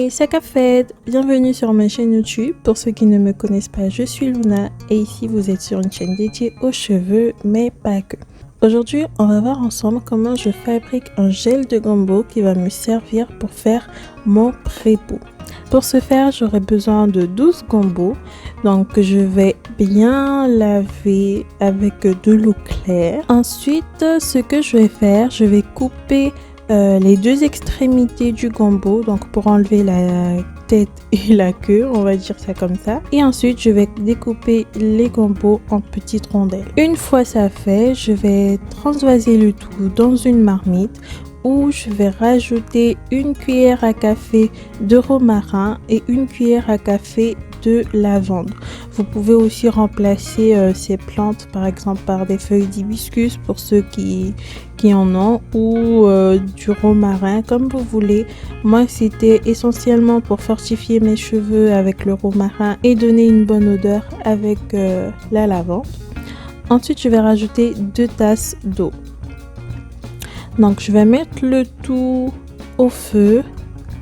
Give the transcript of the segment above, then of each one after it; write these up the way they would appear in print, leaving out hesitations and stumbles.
Hey, c'est Café, bienvenue sur ma chaîne YouTube. Pour ceux qui ne me connaissent pas, je suis Luna et ici vous êtes sur une chaîne dédiée aux cheveux, mais pas que. Aujourd'hui, on va voir ensemble comment je fabrique un gel de gombo qui va me servir pour faire mon pré-bout. Pour ce faire, j'aurai besoin de 12 gombos. Donc, je vais bien laver avec de l'eau claire. Ensuite, ce que je vais faire, je vais couper les deux extrémités du gombo, donc pour enlever la tête et la queue, on va dire ça comme ça. Et ensuite, je vais découper les gombos en petites rondelles. Une fois ça fait, je vais transvaser le tout dans une marmite où je vais rajouter une cuillère à café de romarin et une cuillère à café de lavande. Vous pouvez aussi remplacer ces plantes par exemple par des feuilles d'hibiscus pour ceux qui en ont, ou du romarin comme vous voulez. Moi c'était essentiellement pour fortifier mes cheveux avec le romarin et donner une bonne odeur avec la lavande. Ensuite je vais rajouter 2 tasses d'eau. Donc je vais mettre le tout au feu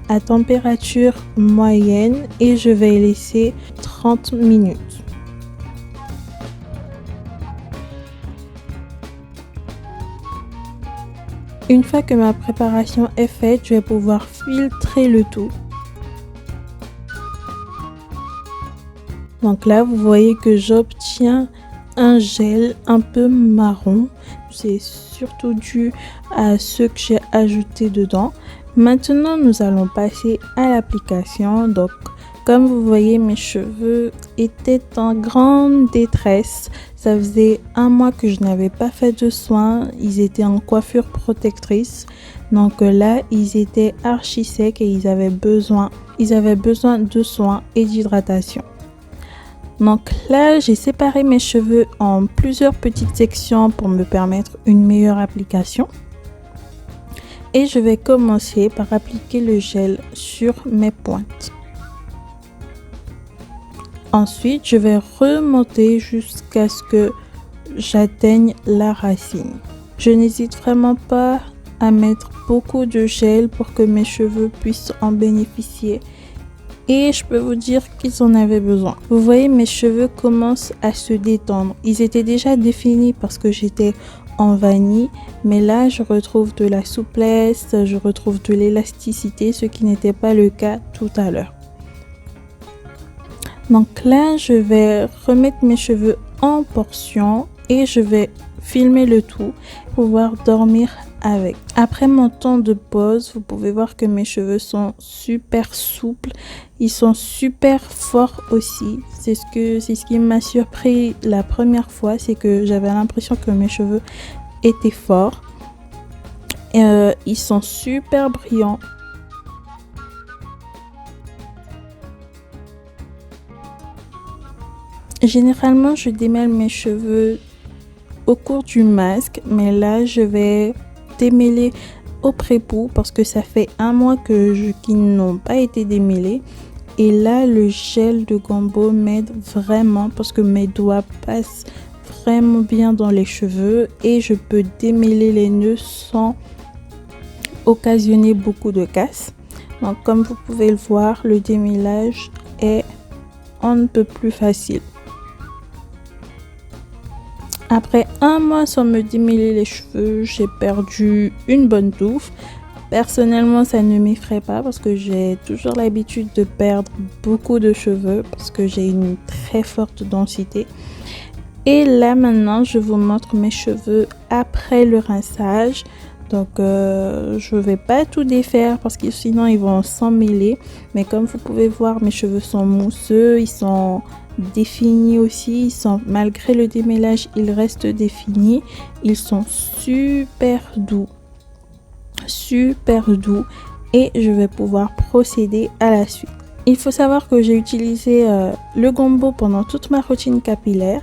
à température moyenne et je vais laisser 30 minutes. Une fois que ma préparation est faite, je vais pouvoir filtrer le tout. Donc là, vous voyez que j'obtiens un gel un peu marron. C'est surtout dû à ce que j'ai ajouté dedans. Maintenant, nous allons passer à l'application. Donc, comme vous voyez, mes cheveux étaient en grande détresse. Ça faisait un mois que je n'avais pas fait de soins. Ils étaient en coiffure protectrice. Donc là, ils étaient archi secs et ils avaient besoin de soins et d'hydratation. Donc là, j'ai séparé mes cheveux en plusieurs petites sections pour me permettre une meilleure application. Et je vais commencer par appliquer le gel sur mes pointes. Ensuite, je vais remonter jusqu'à ce que j'atteigne la racine. Je n'hésite vraiment pas à mettre beaucoup de gel pour que mes cheveux puissent en bénéficier. Et je peux vous dire qu'ils en avaient besoin. Vous voyez, mes cheveux commencent à se détendre. Ils étaient déjà définis parce que j'étais en vanille, mais là je retrouve de la souplesse, je retrouve de l'élasticité, ce qui n'était pas le cas tout à l'heure. Donc là, je vais remettre mes cheveux en portions et je vais filmer le tout pour pouvoir dormir avec. Après mon temps de pause, vous pouvez voir que mes cheveux sont super souples. Ils sont super forts aussi. C'est ce qui m'a surpris la première fois, c'est que j'avais l'impression que mes cheveux étaient forts. Ils sont super brillants. Généralement, je démêle mes cheveux au cours du masque, mais là, je vais démêler au pré-bout parce que ça fait un mois qu'ils n'ont pas été démêlés. Et là, le gel de gombo m'aide vraiment parce que mes doigts passent vraiment bien dans les cheveux et je peux démêler les nœuds sans occasionner beaucoup de casse. Donc, comme vous pouvez le voir, le démêlage est on ne peut plus facile. Après un mois sans me démêler les cheveux, j'ai perdu une bonne touffe. Personnellement, ça ne m'effraie pas parce que j'ai toujours l'habitude de perdre beaucoup de cheveux parce que j'ai une très forte densité. Et là maintenant, je vous montre mes cheveux après le rinçage. Donc, je ne vais pas tout défaire parce que sinon ils vont s'emmêler. Mais comme vous pouvez voir, mes cheveux sont mousseux, ils sont définis aussi. Malgré le démêlage, ils restent définis. Ils sont super doux et je vais pouvoir procéder à la suite. Il faut savoir que j'ai utilisé le gombo pendant toute ma routine capillaire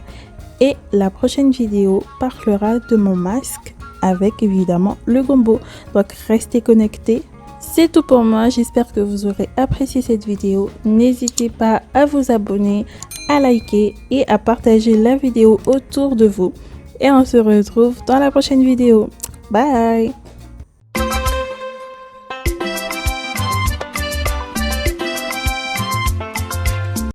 et la prochaine vidéo parlera de mon masque avec évidemment le gombo. Donc restez connectés. C'est tout pour moi, j'espère que vous aurez apprécié cette vidéo. N'hésitez pas à vous abonner, à liker et à partager la vidéo autour de vous. Et on se retrouve dans la prochaine vidéo. Bye!